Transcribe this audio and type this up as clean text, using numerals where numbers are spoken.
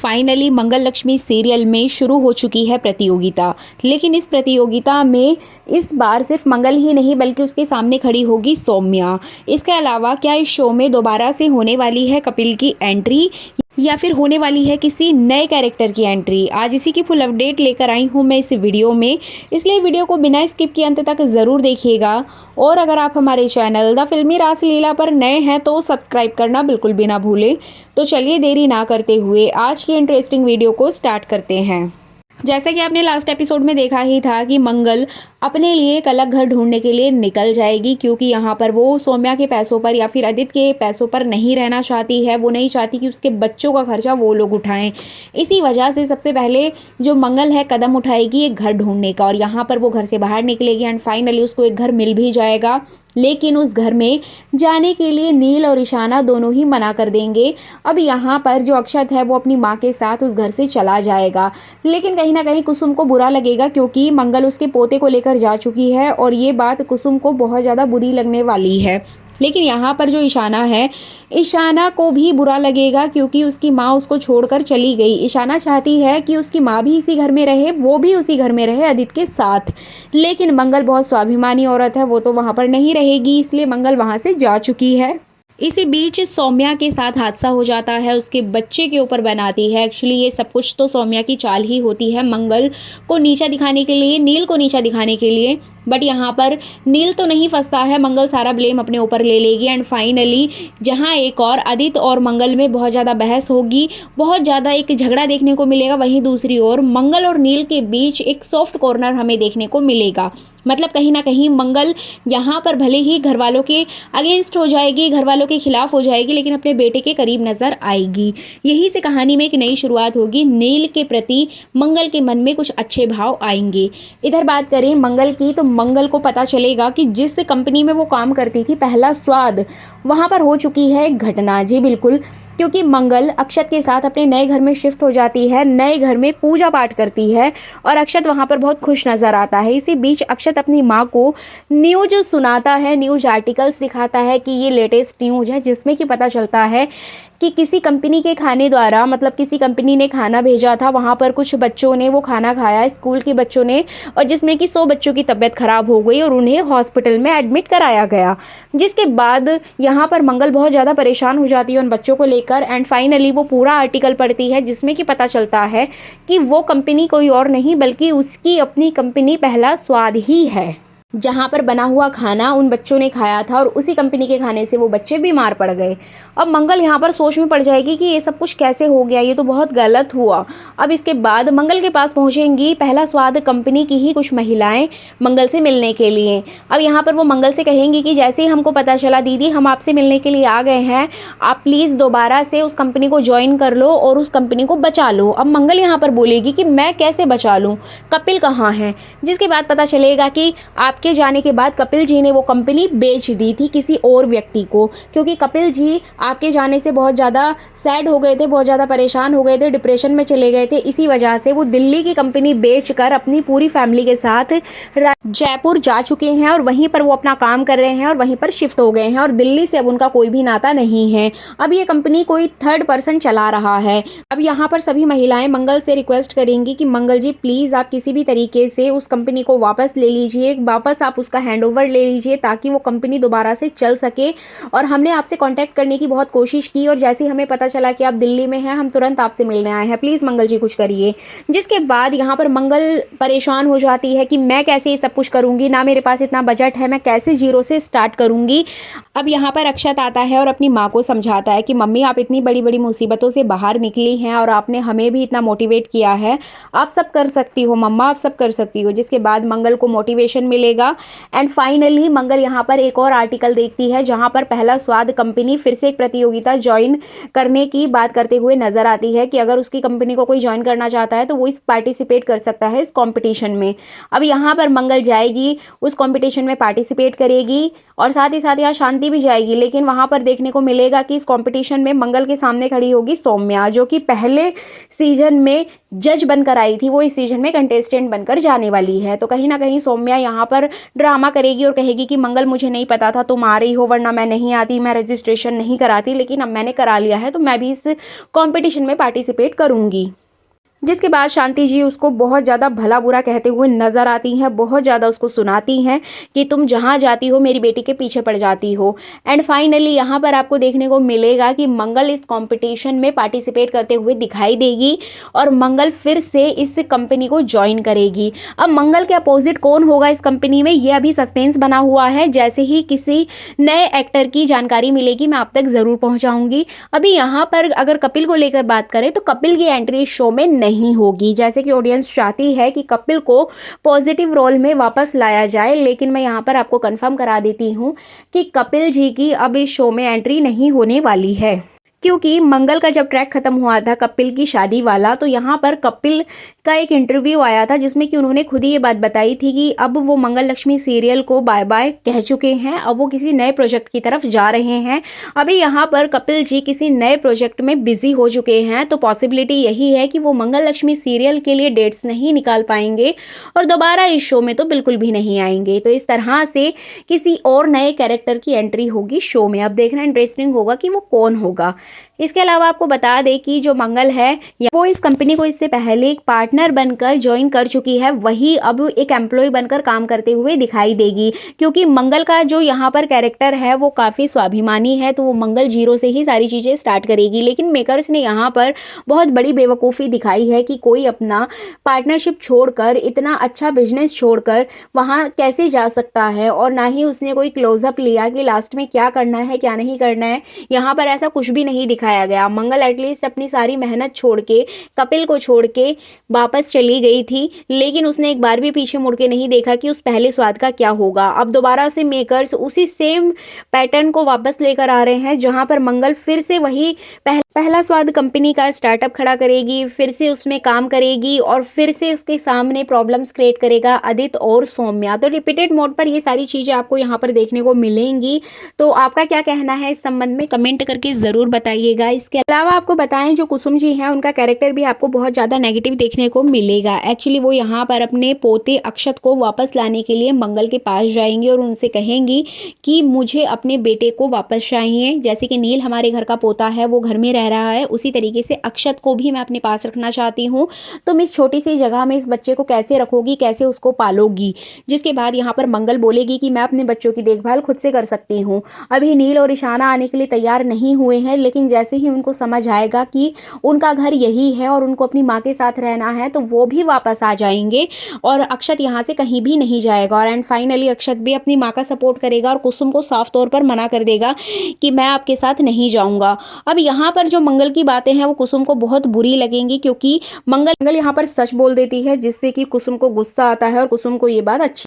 Finally मंगल Lakshmi serial में शुरू हो चुकी है प्रतियोगिता। लेकिन इस प्रतियोगिता में इस बार सिर्फ मंगल ही नहीं बल्कि उसके सामने खड़ी होगी सौम्या। इसके अलावा क्या इस शो में दोबारा से होने वाली है कपिल की एंट्री या फिर होने वाली है किसी नए कैरेक्टर की एंट्री? आज इसी की फुल अपडेट लेकर आई हूँ मैं इस वीडियो में, इसलिए वीडियो को बिना स्किप किए अंत तक ज़रूर देखिएगा। और अगर आप हमारे चैनल द फिल्मी रासलीला पर नए हैं तो सब्सक्राइब करना बिल्कुल भी ना भूलें। तो चलिए देरी ना करते हुए आज की इंटरेस्टिंग वीडियो को स्टार्ट करते हैं। जैसा कि आपने लास्ट एपिसोड में देखा ही था कि मंगल अपने लिए एक अलग घर ढूंढने के लिए निकल जाएगी, क्योंकि यहाँ पर वो सौम्या के पैसों पर या फिर आदित्य के पैसों पर नहीं रहना चाहती है। वो नहीं चाहती कि उसके बच्चों का खर्चा वो लोग उठाएं। इसी वजह से सबसे पहले जो मंगल है कदम उठाएगी एक घर ढूंढने का, और यहाँ पर वो घर से बाहर निकलेगी एंड फाइनली उसको एक घर मिल भी जाएगा। लेकिन उस घर में जाने के लिए नील और ईशाना दोनों ही मना कर देंगे। अब यहाँ पर जो अक्षत है वो अपनी माँ के साथ उस घर से चला जाएगा, लेकिन कहीं ना कहीं कुसुम को बुरा लगेगा क्योंकि मंगल उसके पोते को लेकर जा चुकी है और ये बात कुसुम को बहुत ज़्यादा बुरी लगने वाली है। लेकिन यहाँ पर जो ईशाना है, ईशाना को भी बुरा लगेगा क्योंकि उसकी माँ उसको छोड़कर चली गई। ईशाना चाहती है कि उसकी माँ भी इसी घर में रहे, वो भी उसी घर में रहे आदित्य के साथ। लेकिन मंगल बहुत स्वाभिमानी औरत है, वो तो वहाँ पर नहीं रहेगी, इसलिए मंगल वहाँ से जा चुकी है। इसी बीच सौम्या के साथ हादसा हो जाता है, उसके बच्चे के ऊपर बनाती है। एक्चुअली ये सब कुछ तो सौम्या की चाल ही होती है, मंगल को नीचा दिखाने के लिए, नील को नीचा दिखाने के लिए। बट यहाँ पर नील तो नहीं फंसता है, मंगल सारा ब्लेम अपने ऊपर ले लेगी एंड फाइनली जहाँ एक और आदित्य और मंगल में बहुत ज़्यादा बहस होगी, बहुत ज़्यादा एक झगड़ा देखने को मिलेगा, वहीं दूसरी ओर मंगल और नील के बीच एक सॉफ्ट कॉर्नर हमें देखने को मिलेगा। मतलब कहीं ना कहीं मंगल यहाँ पर भले ही घर वालों के अगेंस्ट हो जाएगी, घर वालों के खिलाफ हो जाएगी, लेकिन अपने बेटे के करीब नजर आएगी। यही से कहानी में एक नई शुरुआत होगी। नील के प्रति मंगल के मन में कुछ अच्छे भाव आएंगे। इधर बात करें मंगल की, तो मंगल को पता चलेगा कि जिस कंपनी में वो काम करती थी पहला स्वाद, वहाँ पर हो चुकी है एक घटना। जी बिल्कुल, क्योंकि मंगल अक्षत के साथ अपने नए घर में शिफ्ट हो जाती है, नए घर में पूजा पाठ करती है और अक्षत वहाँ पर बहुत खुश नज़र आता है। इसी बीच अक्षत अपनी माँ को न्यूज़ सुनाता है, न्यूज़ आर्टिकल्स दिखाता है कि ये लेटेस्ट न्यूज़ है जिसमें कि पता चलता है कि किसी कंपनी के खाने द्वारा, मतलब किसी कंपनी ने खाना भेजा था, वहाँ पर कुछ बच्चों ने वो खाना खाया, स्कूल के बच्चों ने, और जिसमें कि 100 बच्चों की तबीयत खराब हो गई और उन्हें हॉस्पिटल में एडमिट कराया गया। जिसके बाद यहाँ पर मंगल बहुत ज़्यादा परेशान हो जाती है उन बच्चों को लेकर एंड फाइनली वो पूरा आर्टिकल पढ़ती है जिसमें कि पता चलता है कि वो कंपनी कोई और नहीं बल्कि उसकी अपनी कंपनी पहला स्वाद ही है, जहाँ पर बना हुआ खाना उन बच्चों ने खाया था और उसी कंपनी के खाने से वो बच्चे बीमार पड़ गए। अब मंगल यहाँ पर सोच में पड़ जाएगी कि ये सब कुछ कैसे हो गया, ये तो बहुत गलत हुआ। अब इसके बाद मंगल के पास पहुँचेंगी पहला स्वाद कंपनी की ही कुछ महिलाएं मंगल से मिलने के लिए। अब यहाँ पर वो मंगल से कहेंगी कि जैसे ही हमको पता चला दीदी हम आपसे मिलने के लिए आ गए हैं, आप प्लीज़ दोबारा से उस कंपनी को ज्वाइन कर लो और उस कंपनी को बचा लो। अब मंगल यहाँ पर बोलेगी कि मैं कैसे बचा लूँ, कपिल कहाँ हैं? जिसके बाद पता चलेगा कि के जाने के बाद कपिल जी ने वो कंपनी बेच दी थी किसी और व्यक्ति को, क्योंकि कपिल जी आपके जाने से बहुत ज़्यादा सैड हो गए थे, बहुत ज़्यादा परेशान हो गए थे, डिप्रेशन में चले गए थे। इसी वजह से वो दिल्ली की कंपनी बेचकर अपनी पूरी फैमिली के साथ जयपुर जा चुके हैं और वहीं पर वो अपना काम कर रहे हैं और वहीं पर शिफ्ट हो गए हैं और दिल्ली से अब उनका कोई भी नाता नहीं है। अब ये कंपनी कोई थर्ड पर्सन चला रहा है। अब यहाँ पर सभी महिलाएं मंगल से रिक्वेस्ट करेंगी कि मंगल जी प्लीज़ आप किसी भी तरीके से उस कंपनी को वापस ले लीजिए, वापस आप उसका हैंडओवर ले लीजिए ताकि वो कंपनी दोबारा से चल सके। और हमने आपसे कांटेक्ट करने की बहुत कोशिश की और जैसे ही हमें पता चला कि आप दिल्ली में हैं, हम तुरंत आपसे मिलने आए हैं, प्लीज़ मंगल जी कुछ करिए। जिसके बाद यहाँ पर मंगल परेशान हो जाती है कि मैं कैसे ये सब कुछ करूँगी, ना मेरे पास इतना बजट है, मैं कैसे जीरो से स्टार्ट करूँगी। अब यहाँ पर अक्षत आता है और अपनी माँ को समझाता है कि मम्मी आप इतनी बड़ी बड़ी मुसीबतों से बाहर निकली हैं और आपने हमें भी इतना मोटिवेट किया है, आप सब कर सकती हो मम्मा, आप सब कर सकती हो। जिसके बाद मंगल को मोटिवेशन मिलेगा एंड फाइनली मंगल यहाँ पर एक और आर्टिकल देखती है जहाँ पर पहला स्वाद कंपनी फिर से एक प्रतियोगिता ज्वाइन करने की बात करते हुए नजर आती है कि अगर उसकी कंपनी को कोई ज्वाइन करना चाहता है तो वो इस पार्टिसिपेट कर सकता है इस कंपटीशन में। अब यहाँ पर मंगल जाएगी, उस कंपटीशन में पार्टिसिपेट करेगी और साथ ही साथ यहाँ शांति भी जाएगी। लेकिन वहाँ पर देखने को मिलेगा कि इस कंपटीशन में मंगल के सामने खड़ी होगी सौम्या, जो कि पहले सीजन में जज बनकर आई थी, वो इस सीजन में कंटेस्टेंट बनकर जाने वाली है। तो कहीं ना कहीं सौम्या यहाँ पर ड्रामा करेगी और कहेगी कि मंगल मुझे नहीं पता था तुम आ रही हो, वरना मैं नहीं आती, मैं रजिस्ट्रेशन नहीं कराती, लेकिन अब मैंने करा लिया है तो मैं भी इस कंपटीशन में पार्टिसिपेट करूँगी। जिसके बाद शांति जी उसको बहुत ज़्यादा भला बुरा कहते हुए नज़र आती हैं, बहुत ज़्यादा उसको सुनाती हैं कि तुम जहाँ जाती हो मेरी बेटी के पीछे पड़ जाती हो। एंड फाइनली यहाँ पर आपको देखने को मिलेगा कि मंगल इस कंपटीशन में पार्टिसिपेट करते हुए दिखाई देगी और मंगल फिर से इस कंपनी को ज्वाइन करेगी। अब मंगल के अपोजिट कौन होगा इस कंपनी में, ये अभी सस्पेंस बना हुआ है। जैसे ही किसी नए एक्टर की जानकारी मिलेगी मैं आप तक ज़रूर पहुँचाऊँगी। अभी यहाँ पर अगर कपिल को लेकर बात करें तो कपिल की एंट्री शो में नहीं होगी, जैसे कि ऑडियंस चाहती है कि कपिल को पॉजिटिव रोल में वापस लाया जाए, लेकिन मैं यहाँ पर आपको कंफर्म करा देती हूँ कि कपिल जी की अब इस शो में एंट्री नहीं होने वाली है। क्योंकि मंगल का जब ट्रैक खत्म हुआ था कपिल की शादी वाला, तो यहाँ पर कपिल का एक इंटरव्यू आया था जिसमें कि उन्होंने खुद ही ये बात बताई थी कि अब वो मंगल लक्ष्मी सीरियल को बाय बाय कह चुके हैं, अब वो किसी नए प्रोजेक्ट की तरफ जा रहे हैं। अभी यहाँ पर कपिल जी किसी नए प्रोजेक्ट में बिजी हो चुके हैं, तो पॉसिबिलिटी यही है कि वो मंगल लक्ष्मी सीरियल के लिए डेट्स नहीं निकाल पाएंगे और दोबारा इस शो में तो बिल्कुल भी नहीं आएंगे। तो इस तरह से किसी और नए कैरेक्टर की एंट्री होगी शो में। अब देखना इंटरेस्टिंग होगा कि वो कौन होगा। इसके अलावा आपको बता दें कि जो मंगल है वो इस कंपनी को इससे पहले एक पार्टनर बनकर ज्वाइन कर चुकी है, वही अब एक एम्प्लॉय बनकर काम करते हुए दिखाई देगी। क्योंकि मंगल का जो यहाँ पर कैरेक्टर है वो काफ़ी स्वाभिमानी है, तो वो मंगल जीरो से ही सारी चीज़ें स्टार्ट करेगी। लेकिन मेकर्स ने यहाँ पर बहुत बड़ी बेवकूफ़ी दिखाई है कि कोई अपना पार्टनरशिप छोड़कर, इतना अच्छा बिजनेस छोड़कर वहाँ कैसे जा सकता है, और ना ही उसने कोई क्लोजअप लिया कि लास्ट में क्या करना है क्या नहीं करना है। यहाँ पर ऐसा कुछ भी नहीं दिखाया गया। मंगल एटलीस्ट अपनी सारी मेहनत छोड़ के, कपिल को छोड़ के वापस चली गई थी, लेकिन उसने एक बार भी पीछे मुड़ के नहीं देखा कि उस पहले स्वाद का क्या होगा। अब दोबारा से मेकर्स उसी सेम पैटर्न को वापस लेकर आ रहे हैं, जहां पर मंगल फिर से वही पहला स्वाद कंपनी का स्टार्टअप खड़ा करेगी, फिर से उसमें काम करेगी और फिर से उसके सामने प्रॉब्लम्स क्रिएट करेगा आदित्य और सौम्या। तो रिपीटेड मोड पर ये सारी चीज़ें आपको यहाँ पर देखने को मिलेंगी। तो आपका क्या कहना है इस संबंध में कमेंट करके ज़रूर बताइएगा। इसके अलावा आपको बताएं जो कुसुम जी हैं उनका कैरेक्टर भी आपको बहुत ज़्यादा नेगेटिव देखने को मिलेगा। एक्चुअली वो यहाँ पर अपने पोते अक्षत को वापस लाने के लिए मंगल के पास जाएंगी और उनसे कहेंगी कि मुझे अपने बेटे को वापस चाहिए। जैसे कि नील हमारे घर का पोता है, वो घर में रह रहा है, उसी तरीके से अक्षत को भी मैं अपने पास रखना चाहती हूँ। तुम इस छोटी सी जगह में इस बच्चे को कैसे रखोगी, कैसे उसको पालोगी। जिसके बाद यहाँ पर मंगल बोलेगी कि मैं अपने बच्चों की देखभाल खुद से कर सकती हूँ। अभी नील और ईशाना आने के लिए तैयार नहीं हुए हैं, लेकिन जैसे ही उनको समझ आएगा कि उनका घर यही है और उनको अपनी माँ के साथ रहना है, तो वो भी वापस आ जाएंगे और अक्षत यहाँ से कहीं भी नहीं जाएगा। और एंड फाइनली अक्षत भी अपनी माँ का सपोर्ट करेगा और कुसुम को साफ तौर पर मना कर देगा कि मैं आपके साथ नहीं जाऊँगा। अब यहाँ पर जो मंगल की बातें हैं वो कुसुम को बहुत बुरी लगेंगी, क्योंकि मंगल यहाँ पर सच बोल देती है, जिससे कि कुसुम को गुस्सा आता है और कुसुम को ये बात अच्छी